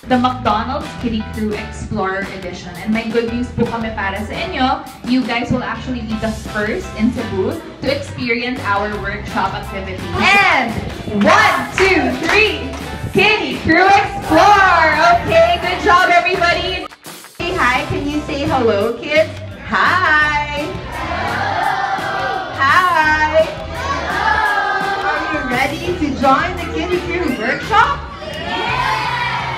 the McDonald's Kiddie Crew Explorer Edition. And may good news po kami para sa inyo. You guys will actually be the first in Cebu to experience our workshop activity. And 1, 2, 3, Kiddie Crew Explore! Okay, good job everybody! Say hi, can you say hello, kids? Hi! Hi! Are you ready to join the Kiddie Crew Workshop?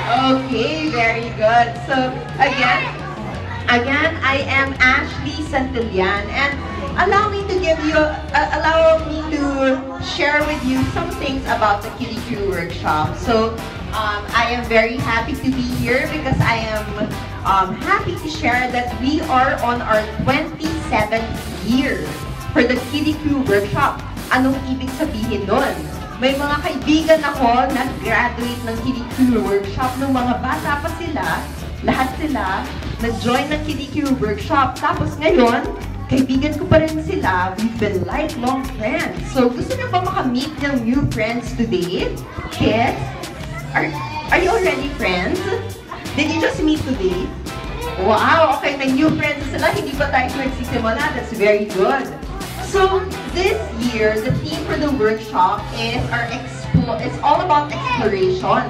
Okay, very good. So again, I am Ashley Santillan, and allow me to share with you some things about the Kiddie Crew Workshop. So I am very happy to be here because I am happy to share that we are on our 27th year for the Kiddie Crew Workshop. Anong ibig sabihin nun? May mga kaibigan ako na graduate ng Kiddie Crew Workshop nung mga bata pa sila. Lahat sila nag-join ng Kiddie Crew Workshop. Tapos ngayon, kaibigan ko pa rin sila. We've been lifelong friends. So gusto niyo ba makamit ng new friends today? Kids? Are you already friends? Did you just meet today? Wow, okay, may new friends sila. Hindi pa tayo nagsisimula. That's very good. So this year, the theme for the workshop is it's all about exploration.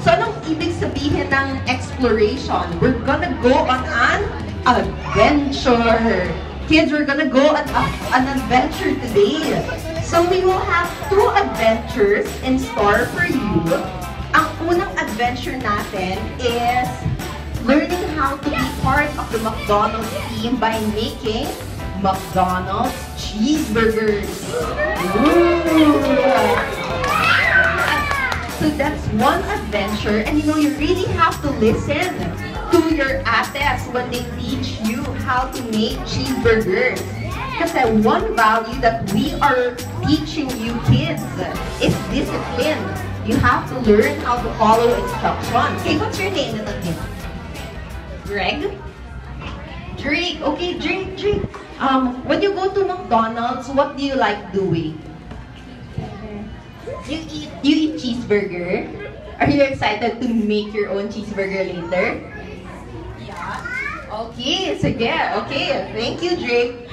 So anong ibig sabihin ng exploration? We're gonna go on an adventure. Kids, we're gonna go on an adventure today. So we will have 2 adventures in store for you. Ang unang adventure natin is learning how to be part of the McDonald's team by making McDonald's cheeseburgers. Ooh. So that's one adventure, and you know, you really have to listen to your ates when they teach you how to make cheeseburgers. Kasi one value that we are teaching you kids is discipline. You have to learn how to follow instructions. Okay, what's your name, little kid? Greg? Drake. Okay, Drake. When you go to McDonald's, what do you like doing? You eat cheeseburger? Are you excited to make your own cheeseburger later? Yeah. Okay, sige. Okay, thank you, Drake.